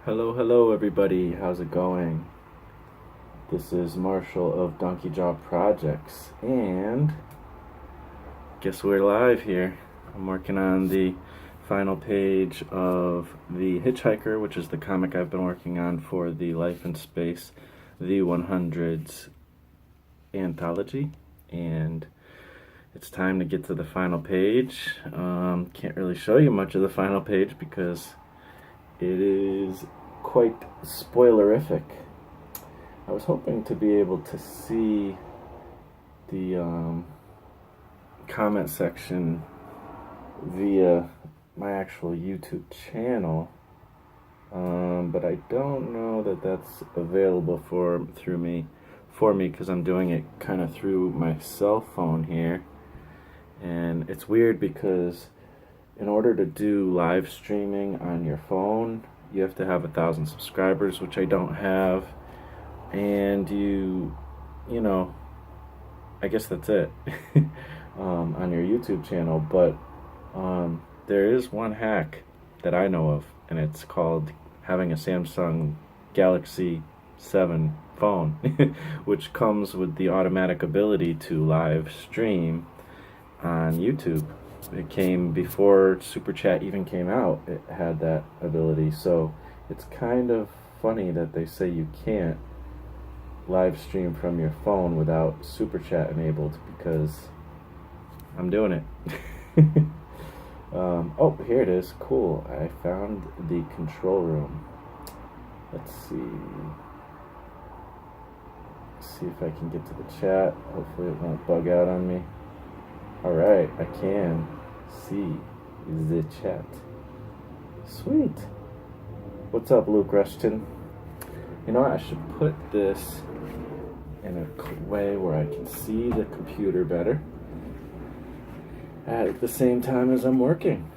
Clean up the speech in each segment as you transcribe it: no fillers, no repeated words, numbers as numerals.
Hello everybody, how's it going? This is Marshall of Donkey Jaw Projects, and guess we're live here. I'm working on the final page of the Hitchhiker, which is the comic I've been working on for the Life in Space, the 100s Anthology, and it's time to get to the final page. Can't really show you much of the final page because it is quite spoilerific. I was hoping to be able to see the comment section via my actual YouTube channel, but I don't know that that's available for me because I'm doing it kind of through my cell phone here, and it's weird because in order to do live streaming on your phone, you have to have 1,000 subscribers, which I don't have, and you know, I guess that's it on your YouTube channel. But there is one hack that I know of, and it's called having a Samsung Galaxy 7 phone, which comes with the automatic ability to live stream on YouTube. It came before Super Chat even came out. It had that ability, so it's kind of funny that they say you can't live stream from your phone without Super Chat enabled, because I'm doing it. Oh, here it is. Cool. I found the control room. Let's see if I can get to the chat. Hopefully it won't bug out on me. Alright, I can see the chat. Sweet. What's up, Luke Rushton? You know what, I should put this in a way where I can see the computer better at the same time as I'm working.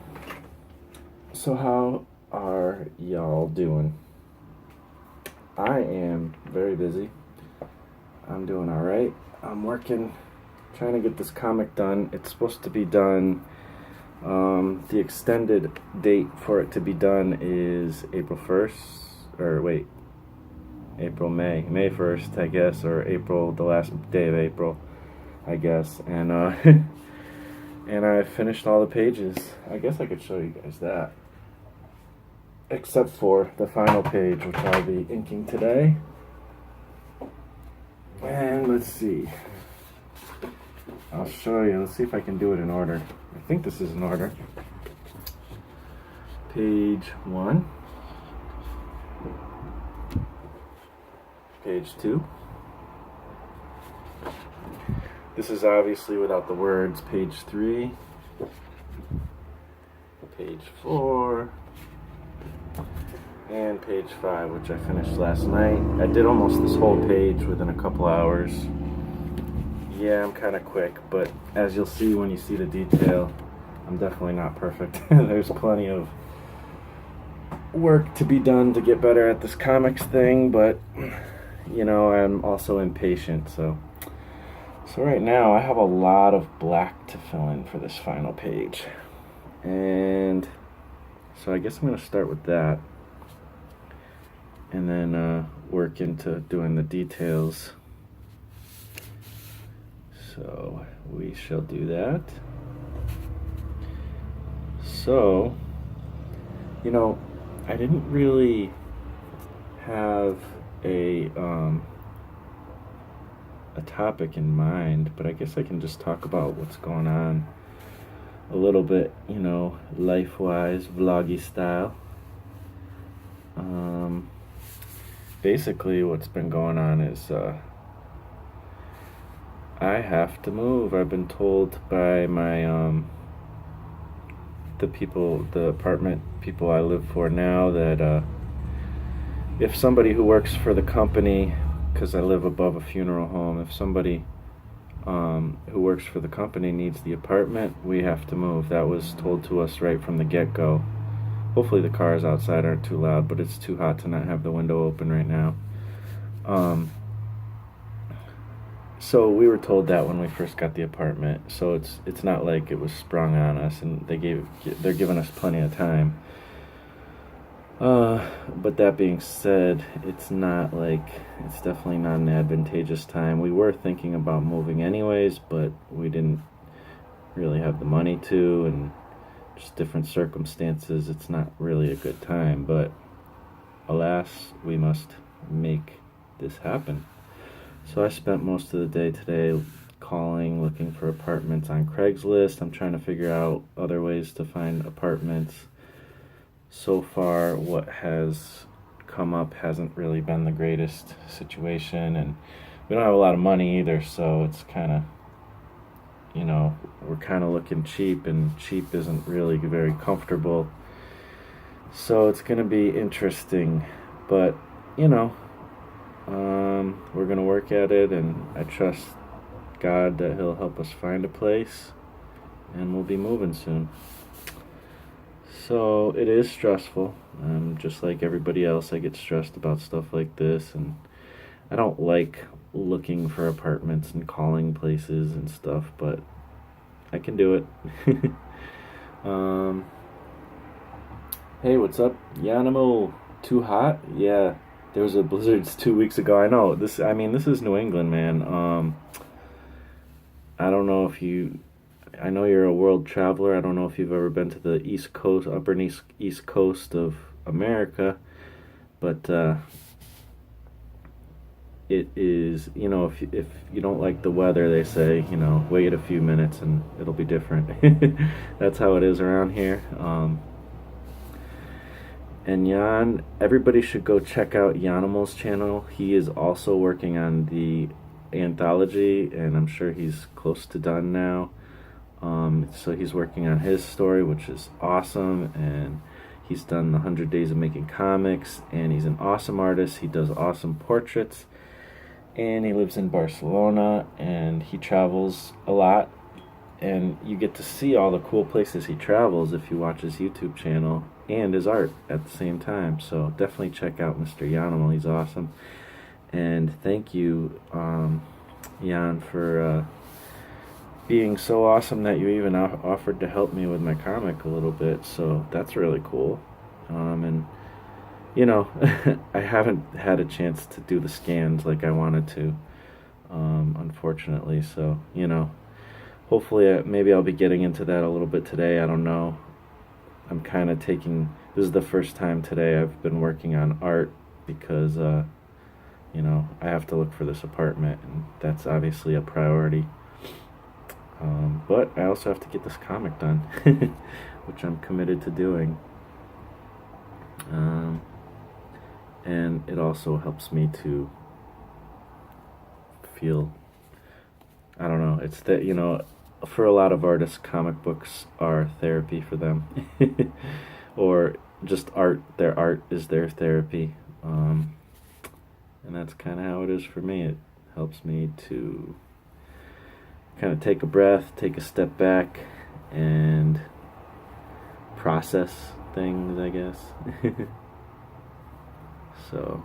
So how are y'all doing? I am very busy. I'm doing alright. I'm working, trying to get this comic done. It's supposed to be done, the extended date for it to be done is April 1st, or wait, May 1st, I guess, or April, the last day of April, I guess, and and I finished all the pages. I guess I could show you guys that, except for the final page, which I'll be inking today. And let's see, I'll show you. Let's see if I can do it in order. I think this is in order. Page 1. Page 2. This is obviously without the words. Page 3. Page 4. And page 5, which I finished last night. I did almost this whole page within a couple hours. Yeah, I'm kind of quick, but as you'll see when you see the detail, I'm definitely not perfect. There's plenty of work to be done to get better at this comics thing, but you know, I'm also impatient, so right now I have a lot of black to fill in for this final page, and so I guess I'm going to start with that, and then work into doing the details. So we shall do that. So, you know, I didn't really have a topic in mind, but I guess I can just talk about what's going on a little bit, you know, life-wise, vloggy style. Basically what's been going on is I have to move. I've been told by my the apartment people I live for now that if somebody who works for the company, because I live above a funeral home, if somebody who works for the company needs the apartment, we have to move. That was told to us right from the get-go. Hopefully the cars outside aren't too loud, but it's too hot to not have the window open right now. So we were told that when we first got the apartment. So it's not like it was sprung on us, and they're giving us plenty of time. But that being said, it's definitely not an advantageous time. We were thinking about moving anyways, but we didn't really have the money to, and just different circumstances. It's not really a good time, but alas, we must make this happen. So I spent most of the day today calling, looking for apartments on Craigslist. I'm trying to figure out other ways to find apartments. So far, what has come up hasn't really been the greatest situation, and we don't have a lot of money either, so it's kind of, we're kind of looking cheap, and cheap isn't really very comfortable. So it's going to be interesting, but, we're going to work at it, and I trust God that He'll help us find a place, and we'll be moving soon. So it is stressful. Just like everybody else, I get stressed about stuff like this, and I don't like looking for apartments and calling places and stuff, but I can do it. Hey, what's up, Yanamo? Too hot? Yeah, there was a blizzard 2 weeks ago. I know this. I mean, this is New England, man. I don't know if you. I know you're a world traveler. I don't know if you've ever been to the East Coast, upper and East Coast of America, but it is. If you don't like the weather, they say, wait a few minutes and it'll be different. That's how it is around here. And Jan, everybody should go check out Yanimal's channel. He is also working on the anthology, and I'm sure he's close to done now. So he's working on his story, which is awesome, and he's done the 100 Days of Making Comics, and he's an awesome artist. He does awesome portraits, and he lives in Barcelona, and he travels a lot, and you get to see all the cool places he travels if you watch his YouTube channel and his art at the same time. So definitely check out Mr. Yanimal. He's awesome. And thank you, Jan, for being so awesome that you even offered to help me with my comic a little bit. So that's really cool. And I haven't had a chance to do the scans like I wanted to, unfortunately. So hopefully maybe I'll be getting into that a little bit today. I don't know. I'm kind of this is the first time today I've been working on art because I have to look for this apartment, and that's obviously a priority. But I also have to get this comic done, which I'm committed to doing. And it also helps me to feel, I don't know, it's that, for a lot of artists, comic books are therapy for them. Or just art. Their art is their therapy. And that's kind of how it is for me. It helps me to kind of take a breath, take a step back, and process things, I guess. So,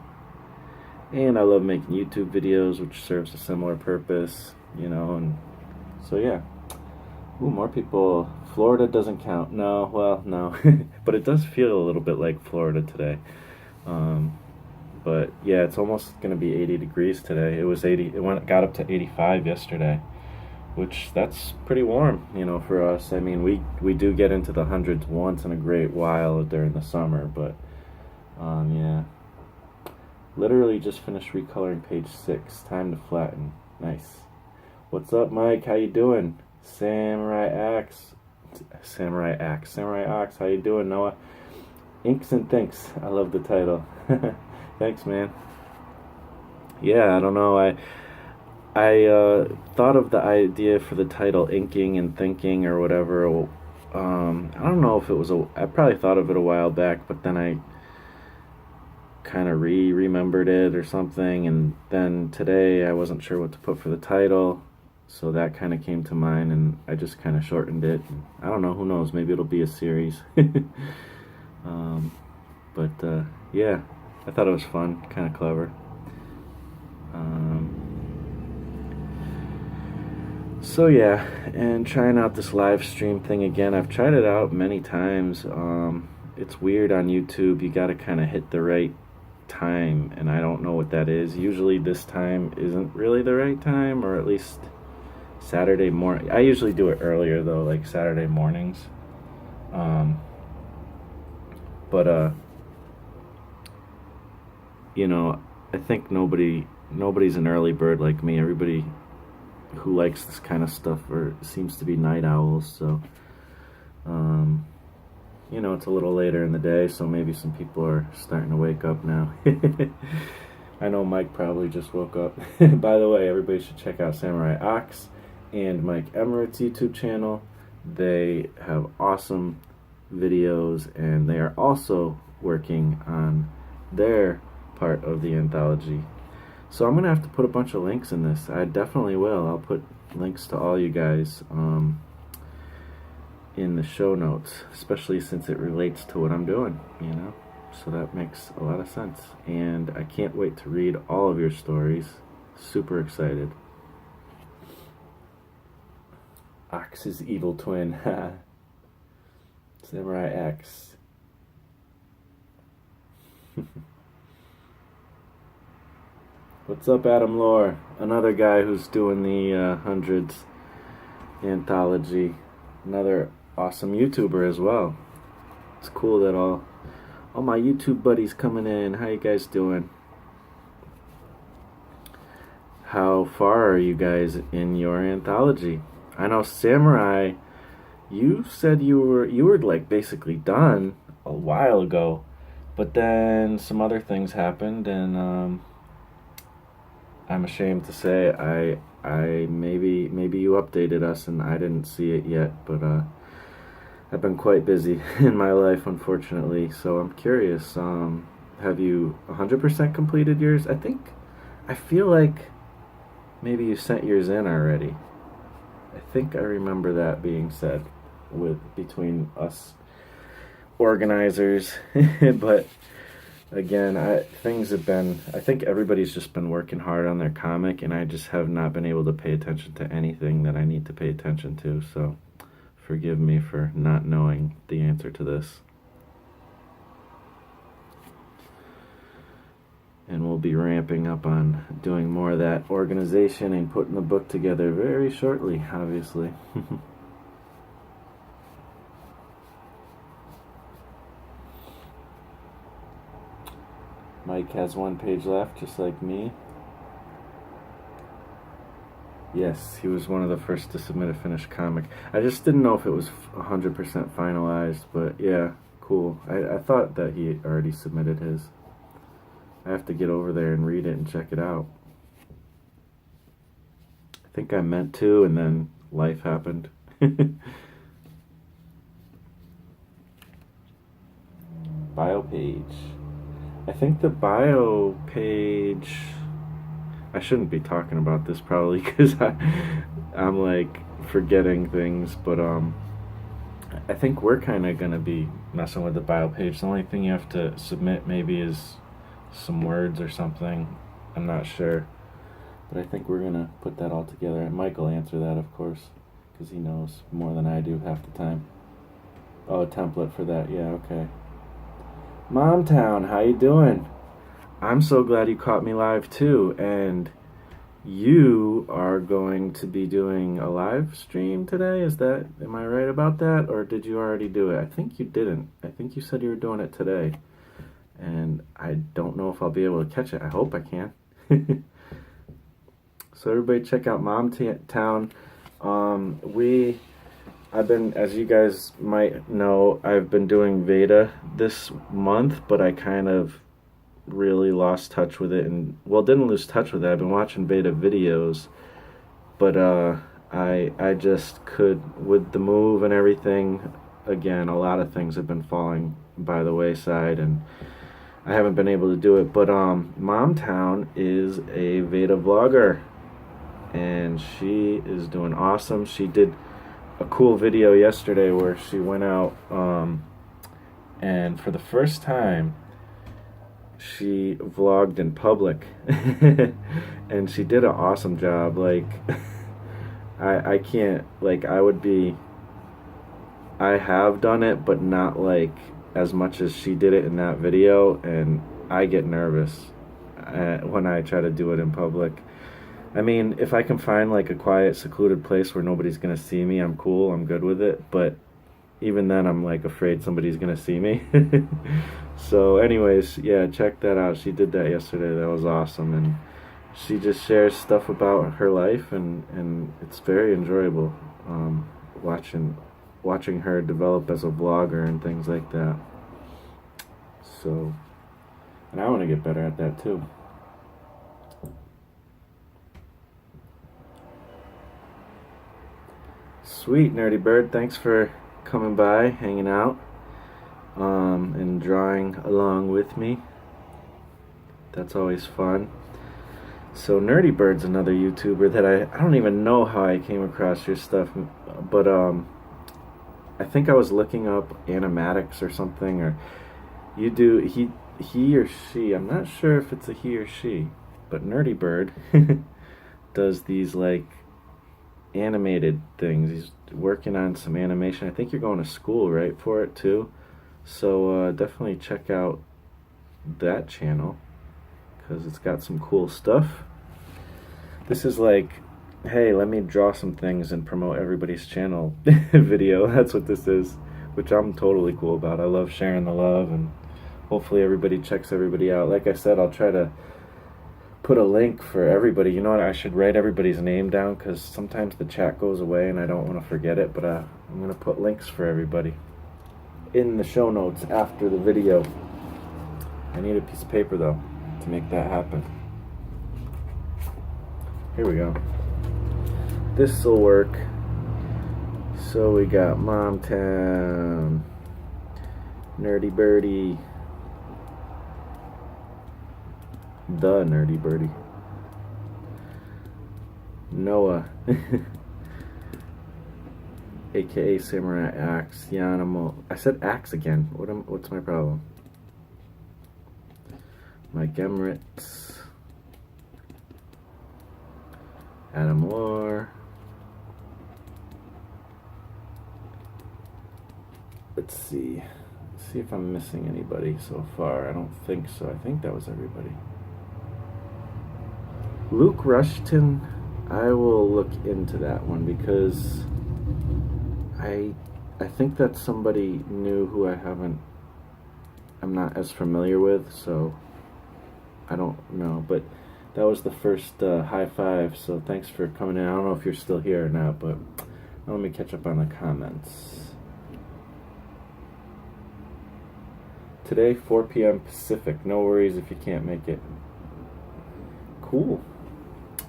and I love making YouTube videos, which serves a similar purpose, and so yeah. Ooh, more people. Florida doesn't count. No, well, no. But it does feel a little bit like Florida today. But yeah, it's almost going to be 80 degrees today. It was 80. Got up to 85 yesterday, which that's pretty warm, for us. I mean, we do get into the hundreds once in a great while during the summer, but yeah. Literally just finished recoloring page 6. Time to flatten. Nice. What's up, Mike? How you doing? Samurai Axe, how you doing, Noah? Inks and Thinks, I love the title. Thanks, man. Yeah, I don't know, I thought of the idea for the title Inking and Thinking or whatever. I don't know if it was I probably thought of it a while back, but then I kind of remembered it or something, and then today I wasn't sure what to put for the title. So that kind of came to mind, and I just kind of shortened it. I don't know, who knows, maybe it'll be a series. But yeah, I thought it was fun, kind of clever. So yeah, and trying out this live stream thing again. I've tried it out many times. it's weird on YouTube. You got to kind of hit the right time, and I don't know what that is. Usually this time isn't really the right time, or at least Saturday morning. I usually do it earlier though, like Saturday mornings. But you know, I think nobody's an early bird like me. Everybody who likes this kind of stuff seems to be night owls. So you know, it's a little later in the day, so maybe some people are starting to wake up now. I know Mike probably just woke up. By the way, everybody should check out Samurai Ox and Mike Emmert's YouTube channel. They have awesome videos, and they are also working on their part of the anthology. So I'm going to have to put a bunch of links in this. I definitely will. I'll put links to all you guys in the show notes, especially since it relates to what I'm doing, you know? So that makes a lot of sense. And I can't wait to read all of your stories. Super excited. Ox's evil twin. Samurai X. What's up, Adam Lore? Another guy who's doing the Hundreds anthology. Another awesome YouTuber as well. It's cool that all my YouTube buddies coming in. How you guys doing? How far are you guys in your anthology? I know Samurai, you said you were like basically done a while ago, but then some other things happened, and I'm ashamed to say I maybe you updated us and I didn't see it yet, but I've been quite busy in my life, unfortunately. So I'm curious. Have you 100% completed yours? I feel like maybe you sent yours in already. I think I remember that being said between us organizers, but again, I think everybody's just been working hard on their comic, and I just have not been able to pay attention to anything that I need to pay attention to, so forgive me for not knowing the answer to this. And we'll be ramping up on doing more of that organization and putting the book together very shortly, obviously. Mike has one page left, just like me. Yes, he was one of the first to submit a finished comic. I just didn't know if it was 100% finalized, but yeah, cool. I thought that he already submitted his. I have to get over there and read it and check it out. I think I meant to, and then life happened. Bio page. I think the bio page... I shouldn't be talking about this probably because I'm like forgetting things, but I think we're kind of going to be messing with the bio page. The only thing you have to submit maybe is some words or something. I'm not sure, but I think we're going to put that all together. And Mike will answer that, of course, because he knows more than I do half the time. Oh, a template for that. Yeah, okay. Momtown, how you doing? I'm so glad you caught me live too, and you are going to be doing a live stream today. Am I right about that, or did you already do it? I think you didn't. I think you said you were doing it today, and I don't know if I'll be able to catch it. I hope I can. So everybody check out Momtown. I've been, as you guys might know, I've been doing Veda this month, but I kind of really lost touch with it, and didn't lose touch with it. I've been watching Veda videos, but I just could, with the move and everything, again, a lot of things have been falling by the wayside, and I haven't been able to do it. But Momtown is a Veda vlogger, and she is doing awesome. She did a cool video yesterday where she went out and for the first time she vlogged in public and she did an awesome job. Like I can't, like, I have done it, but not like as much as she did it in that video, and I get nervous when I try to do it in public. I mean, if I can find like a quiet, secluded place where nobody's gonna see me, I'm cool, I'm good with it, but even then I'm like afraid somebody's gonna see me. So anyways, yeah, check that out. She did that yesterday. That was awesome, and she just shares stuff about her life, and it's very enjoyable watching her develop as a vlogger and things like that. So, and I want to get better at that too. Sweet, Nerdy Bird, thanks for coming by, hanging out, and drawing along with me. That's always fun. So Nerdy Bird's another YouTuber that I don't even know how I came across your stuff, but I think I was looking up animatics or something, or he or she, I'm not sure if it's a he or she, but Nerdy Bird does these like animated things. He's working on some animation. I think you're going to school, right, for it too. So definitely check out that channel because it's got some cool stuff. This is like, hey, let me draw some things and promote everybody's channel video. That's what this is, which I'm totally cool about. I love sharing the love, and hopefully everybody checks everybody out. Like I said, I'll try to put a link for everybody. You know what, I should write everybody's name down because sometimes the chat goes away and I don't want to forget it, but I'm going to put links for everybody in the show notes after the video. I need a piece of paper though to make that happen. Here we go. This'll work. So we got Mom Town, Nerdy Birdie, the Nerdy Birdie, Noah, aka Samurai Axe, the animal. I said axe again. What's my problem? Mike Emirates, Adam Lore. Let's see if I'm missing anybody so far. I don't think so. I think that was everybody. Luke Rushton, I will look into that one because I think that's somebody new who I'm not as familiar with, so I don't know, but that was the first high five, so thanks for coming in. I don't know if you're still here or not, but let me catch up on the comments. Today, 4 p.m. Pacific. No worries if you can't make it. Cool.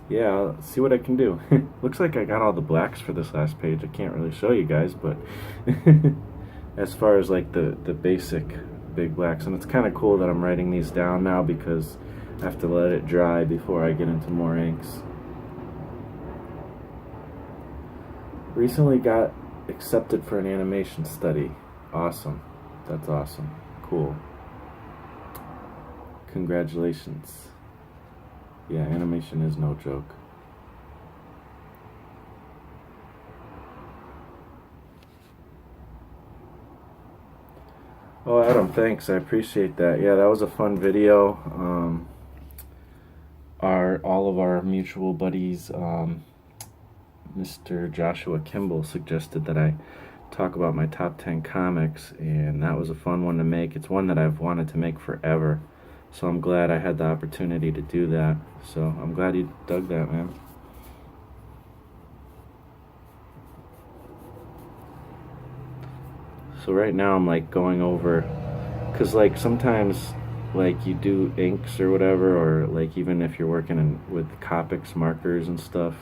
Yeah, I'll see what I can do. Looks like I got all the blacks for this last page. I can't really show you guys, but as far as like the basic big blacks, and it's kind of cool that I'm writing these down now because I have to let it dry before I get into more inks. Recently got accepted for an animation study. Awesome. That's awesome. Cool. Congratulations. Yeah, animation is no joke. Oh, Adam, thanks. I appreciate that. Yeah, that was a fun video. All of our mutual buddies, Mr. Joshua Kimball suggested that I talk about my top 10 comics, and that was a fun one to make. It's one that I've wanted to make forever, so I'm glad I had the opportunity to do that. So I'm glad you dug that, man. So right now I'm like going over, because like sometimes like you do inks or whatever, or like even if you're working with Copics markers and stuff,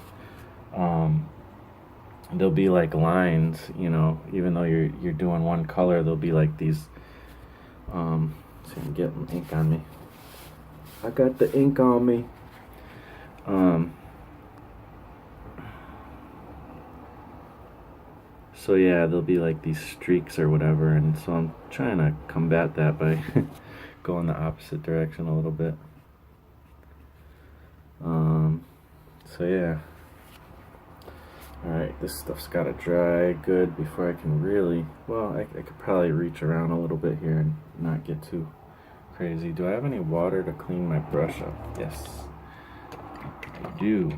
there'll be like lines, you know, even though you're doing one color, there'll be like these, see, I'm getting ink on me. I got the ink on me. So yeah, there'll be like these streaks or whatever, and so I'm trying to combat that by going the opposite direction a little bit. So yeah. Alright, this stuff's gotta dry good before I can really, well, I could probably reach around a little bit here and not get too crazy. Do I have any water to clean my brush up? Yes, I do.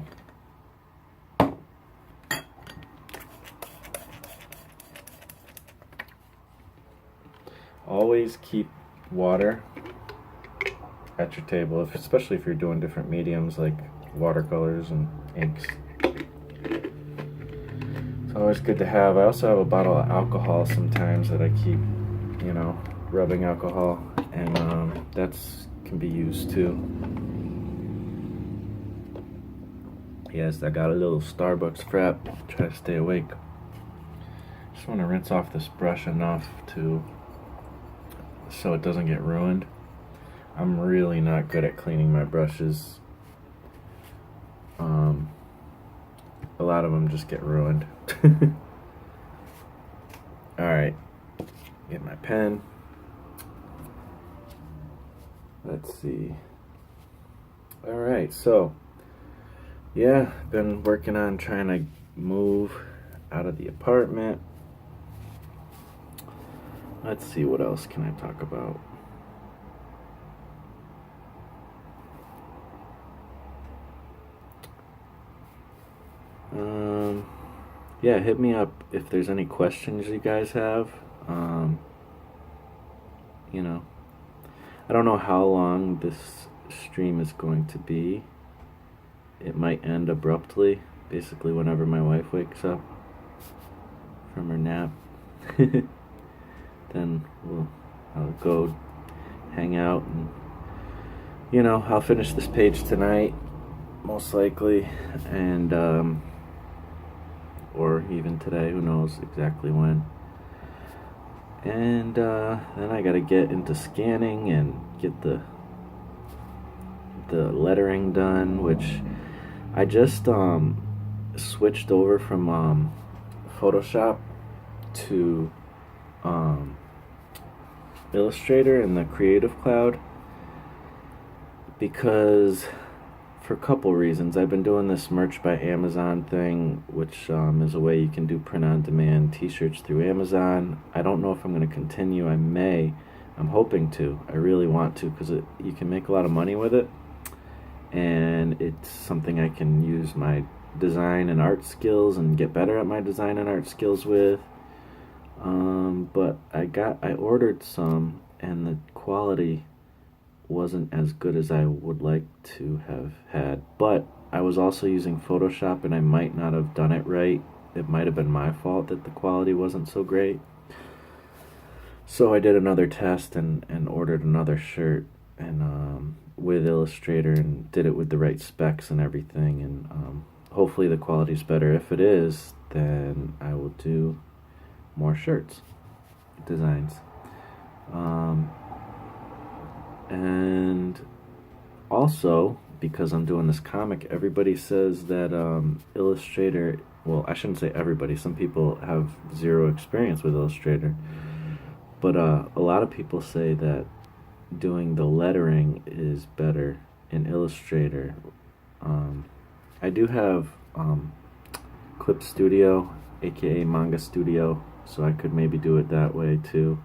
Always keep water at your table, especially if you're doing different mediums like watercolors and inks. It's always good to have. I also have a bottle of alcohol sometimes that I keep, you know, rubbing alcohol, and that's can be used too. Yes, I got a little Starbucks frap. Try to stay awake. Just want to rinse off this brush enough so it doesn't get ruined. I'm really not good at cleaning my brushes. A lot of them just get ruined. Alright, get my pen. Let's see. Alright, so yeah, been working on trying to move out of the apartment. Let's see, what else can I talk about? Yeah, hit me up if there's any questions you guys have. You know, I don't know how long this stream is going to be. It might end abruptly, basically whenever my wife wakes up from her nap. Then I'll go hang out, and you know, I'll finish this page tonight, most likely, and or even today, who knows exactly when. And then I gotta get into scanning and get the lettering done, which I just switched over from Photoshop to Illustrator in the Creative Cloud, because for a couple reasons. I've been doing this merch by Amazon thing, which is a way you can do print-on-demand t-shirts through Amazon. I don't know if I'm going to continue. I may. I'm hoping to. I really want to, because you can make a lot of money with it, and it's something I can use my design and art skills and get better at my design and art skills with. But I ordered some, and the quality wasn't as good as I would like to have had, but I was also using Photoshop, and I might not have done it right. It might have been my fault that the quality wasn't so great. So I did another test and ordered another shirt, and with Illustrator, and did it with the right specs and everything, and hopefully the quality's better. If it is, then I will do more shirts designs. And also, because I'm doing this comic, everybody says that Illustrator, well, I shouldn't say everybody, some people have zero experience with Illustrator, but a lot of people say that doing the lettering is better in Illustrator. I do have Clip Studio, aka Manga Studio, so I could maybe do it that way too.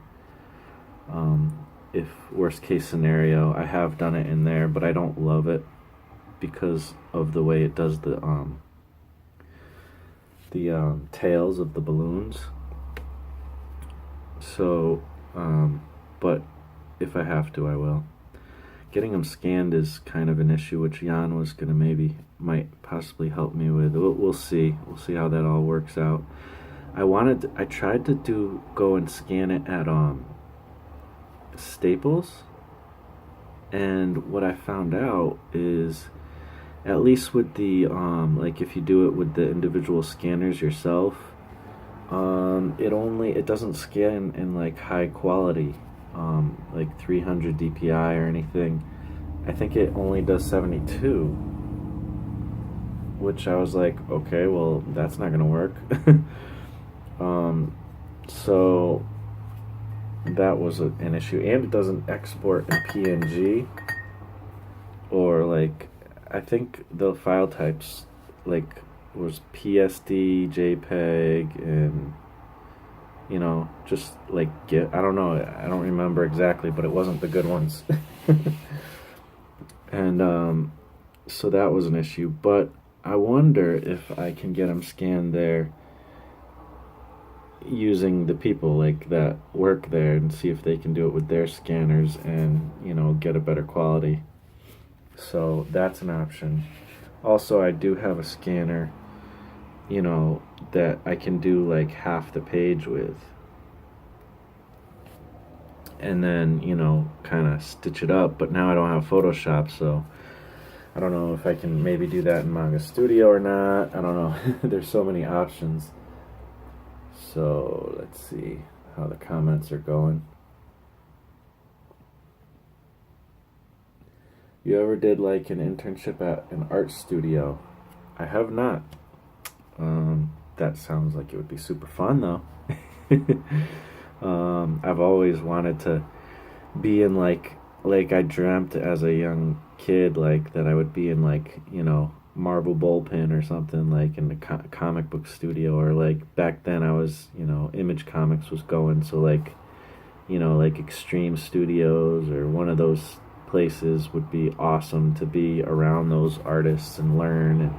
If worst case scenario, I have done it in there, but I don't love it because of the way it does the tails of the balloons. So, but if I have to, I will. Getting them scanned is kind of an issue, which Jan was gonna might possibly help me with. We'll see. We'll see how that all works out. I tried to go and scan it at Staples, and what I found out is, at least with the like if you do it with the individual scanners yourself, it doesn't scan in like high quality, like 300 DPI or anything. I think it only does 72, which I was like, okay, well, that's not gonna work. So that was an issue, and it doesn't export in PNG, or like, I think the file types, like was PSD, JPEG, and just like I don't know, I don't remember exactly, but it wasn't the good ones. And so that was an issue. But I wonder if I can get them scanned there using the people like that work there, and see if they can do it with their scanners and get a better quality. So that's an option. Also, I do have a scanner that I can do like half the page with, and then kind of stitch it up. But now I don't have Photoshop, so I don't know if I can maybe do that in Manga Studio or not. I don't know. There's so many options. So let's see how the comments are going. You ever did like an internship at an art studio? I have not. That sounds like it would be super fun though. I've always wanted to be in like I dreamt as a young kid like that I would be in like Marble Bullpen or something, like in the comic book studio, or like back then I was Image Comics was going, so like like Extreme Studios or one of those places would be awesome to be around those artists and learn. And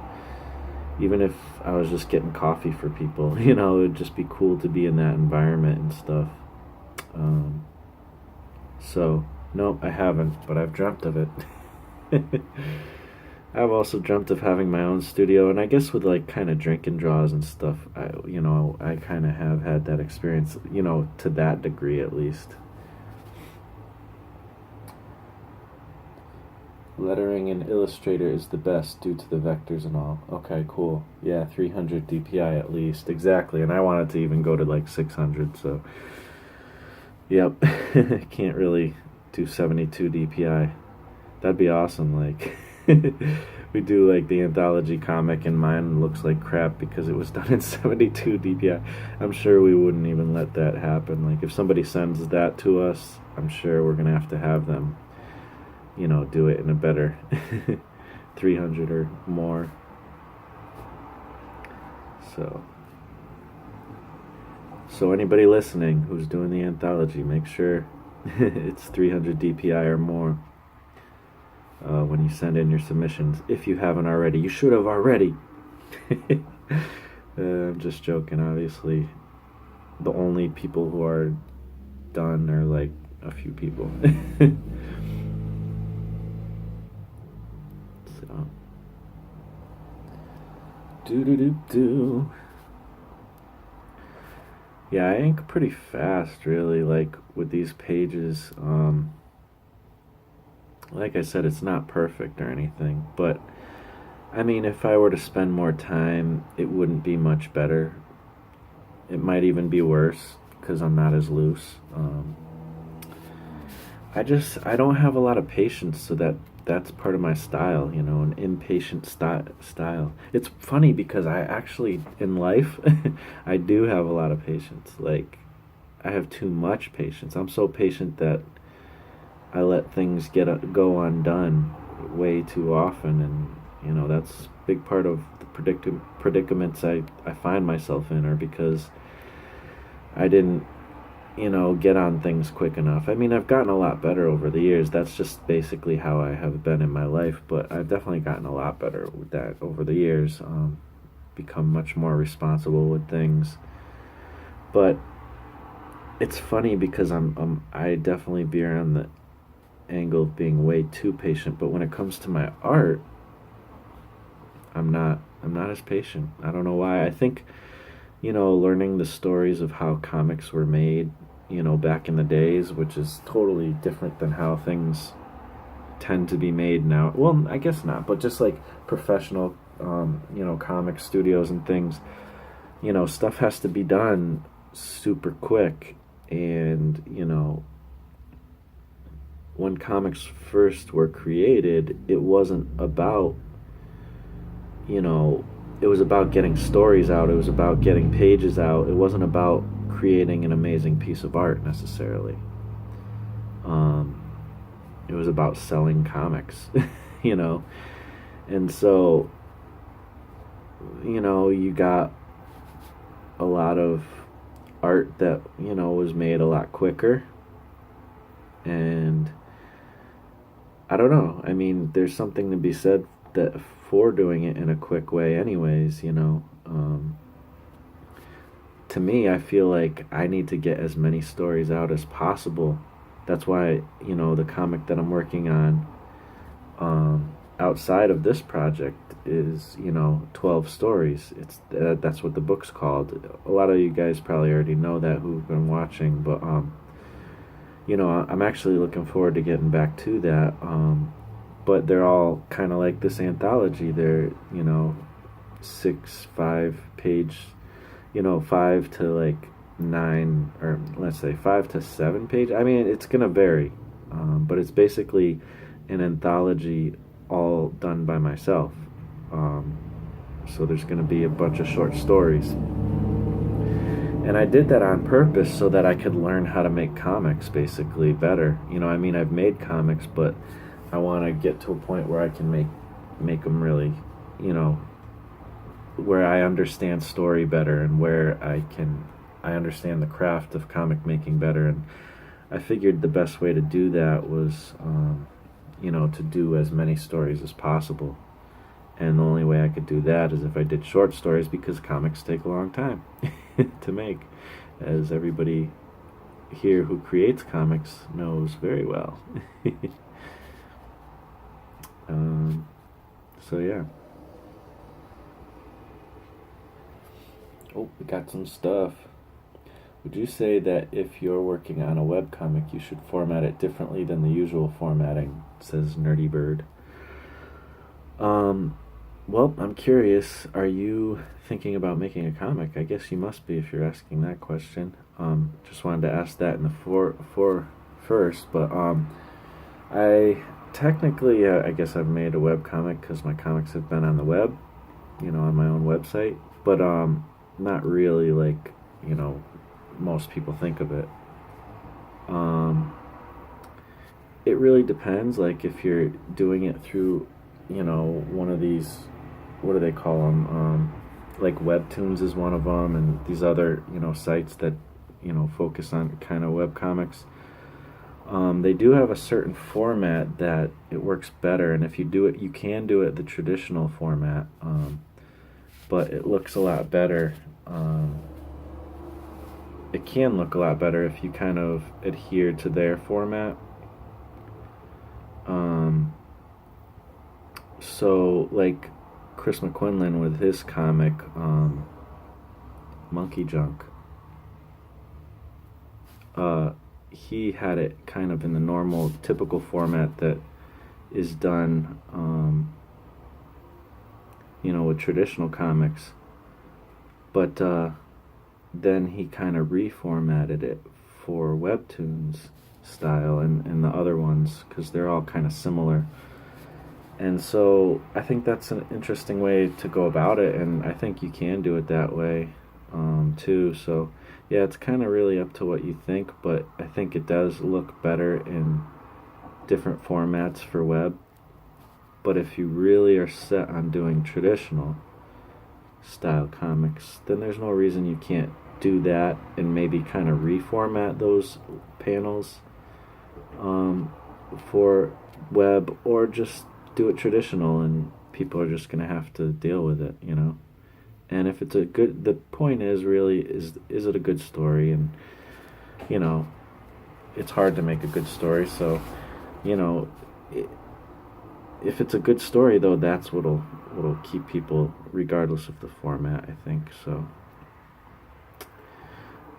even if I was just getting coffee for people, it would just be cool to be in that environment and stuff. So, no, I haven't, but I've dreamt of it. I've also dreamt of having my own studio, and I guess with like kind of drink and draws and stuff, I kind of have had that experience, to that degree at least. Lettering in Illustrator is the best due to the vectors and all. Okay, cool. Yeah, 300 DPI at least. Exactly. And I wanted to even go to like 600, so yep. Can't really do 72 DPI. That'd be awesome. Like we do like the anthology comic and mine looks like crap because it was done in 72 DPI. I'm sure we wouldn't even let that happen. Like if somebody sends that to us, I'm sure we're going to have them do it in a better 300 or more. So anybody listening who's doing the anthology, make sure it's 300 DPI or more when you send in your submissions. If you haven't already, you should have already. I'm just joking. Obviously, the only people who are done are like a few people. Do. Yeah, I ink pretty fast, really, like with these pages. Like I said, it's not perfect or anything, but I mean, if I were to spend more time, it wouldn't be much better. It might even be worse because I'm not as loose. I don't have a lot of patience, so that's part of my style, an impatient style. It's funny because I actually, in life, I do have a lot of patience. Like, I have too much patience. I'm so patient that I let things go undone way too often, and, that's a big part of the predicaments I find myself in are because I didn't get on things quick enough. I mean, I've gotten a lot better over the years. That's just basically how I have been in my life, but I've definitely gotten a lot better with that over the years. Become much more responsible with things. But it's funny because I definitely veer on the angle of being way too patient, but when it comes to my art, I'm not as patient. I don't know why. I think learning the stories of how comics were made, back in the days, which is totally different than how things tend to be made now. Well, I guess not, but just like professional, comic studios and things, stuff has to be done super quick. And, when comics first were created, it wasn't about, it was about getting stories out. It was about getting pages out. It wasn't about creating an amazing piece of art necessarily. It was about selling comics, And so you got a lot of art that, was made a lot quicker. And I don't know. I mean, there's something to be said that for doing it in a quick way anyways. To me, I feel like I need to get as many stories out as possible. That's why, the comic that I'm working on, outside of this project is 12 stories. That's what the book's called. A lot of you guys probably already know that who've been watching, but I'm actually looking forward to getting back to that. But they're all kind of like this anthology. They're 6 5 page, 5 to like 9, or let's say 5 to 7 page. I mean, it's gonna vary, but it's basically an anthology all done by myself. So there's gonna be a bunch of short stories. And I did that on purpose so that I could learn how to make comics basically better. I've made comics, but I want to get to a point where I can make them really, where I understand story better, and where I understand the craft of comic making better. And I figured the best way to do that was, to do as many stories as possible. And the only way I could do that is if I did short stories, because comics take a long time to make, as everybody here who creates comics knows very well. So yeah. Oh, we got some stuff. Would you say that if you're working on a webcomic, you should format it differently than the usual formatting? Says Nerdy Bird. Well, I'm curious. Are you thinking about making a comic? I guess you must be if you're asking that question. Just wanted to ask that in the for first, but I technically, I guess I've made a webcomic because my comics have been on the web, on my own website, but not really like most people think of it. It really depends. Like if you're doing it through one of these, what do they call them? Like Webtoons is one of them, and these other sites that focus on kind of webcomics. They do have a certain format that it works better, and if you do it, you can do it the traditional format, but it looks a lot better. It can look a lot better if you kind of adhere to their format. So like Chris McQuinlan with his comic, Monkey Junk, he had it kind of in the normal, typical format that is done, with traditional comics. But then he kind of reformatted it for Webtoons style and the other ones, because they're all kind of similar. And so I think that's an interesting way to go about it, and I think you can do it that way too. So yeah, it's kind of really up to what you think, but I think it does look better in different formats for web. But if you really are set on doing traditional style comics, then there's no reason you can't do that and maybe kind of reformat those panels for web, or just do it traditional and people are just going to have to deal with it, And if it's the point is really, is it a good story? And, it's hard to make a good story, so, if it's a good story, though, that's what'll keep people, regardless of the format, I think, so.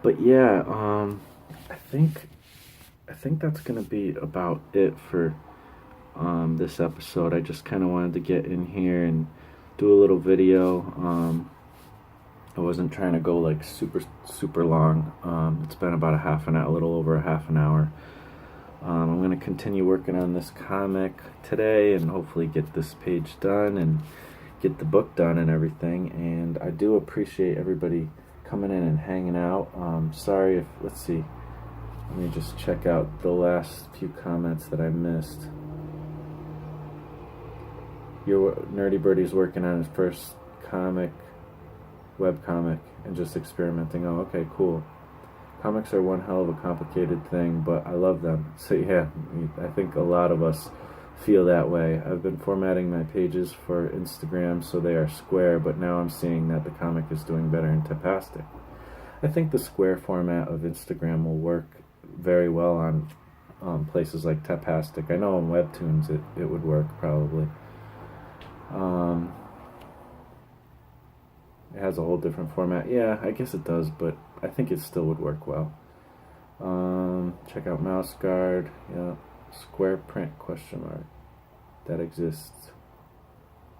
But yeah, I think that's gonna be about it for this episode. I just kind of wanted to get in here and do a little video. I wasn't trying to go like super long. It's been about a little over a half an hour. I'm going to continue working on this comic today and hopefully get this page done and get the book done and everything. And I do appreciate everybody coming in and hanging out. Sorry if, let's see, let me just check out the last few comments that I missed. Your Nerdy Birdie's working on his first comic, webcomic, and just experimenting. Oh, okay, cool. Comics are one hell of a complicated thing, but I love them. So yeah, I think a lot of us feel that way. I've been formatting my pages for Instagram so they are square, but now I'm seeing that the comic is doing better in Tapastic. I think the square format of Instagram will work very well on places like Tapastic. I know on Webtoons it would work probably. It has a whole different format. Yeah, I guess it does, but I think it still would work well. Check out Mouse Guard. Yeah, Square Print question mark. That exists.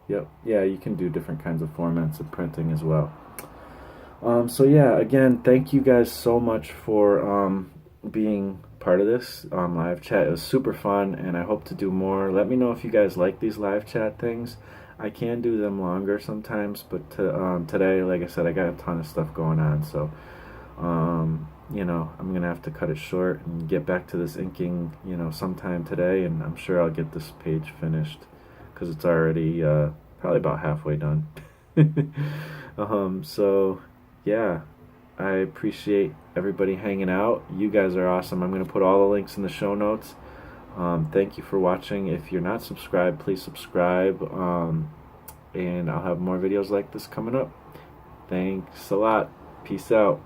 Yep. Yeah, you can do different kinds of formats of printing as well. So yeah, again, thank you guys so much for being part of this live chat. It was super fun, and I hope to do more. Let me know if you guys like these live chat things. I can do them longer sometimes, but today, like I said, I got a ton of stuff going on, so you know, I'm gonna have to cut it short and get back to this inking, you know, sometime today, and I'm sure I'll get this page finished because it's already probably about halfway done. So yeah, I appreciate everybody hanging out. You guys are awesome. I'm gonna put all the links in the show notes. Thank you for watching. If you're not subscribed, please subscribe, and I'll have more videos like this coming up. Thanks a lot. Peace out.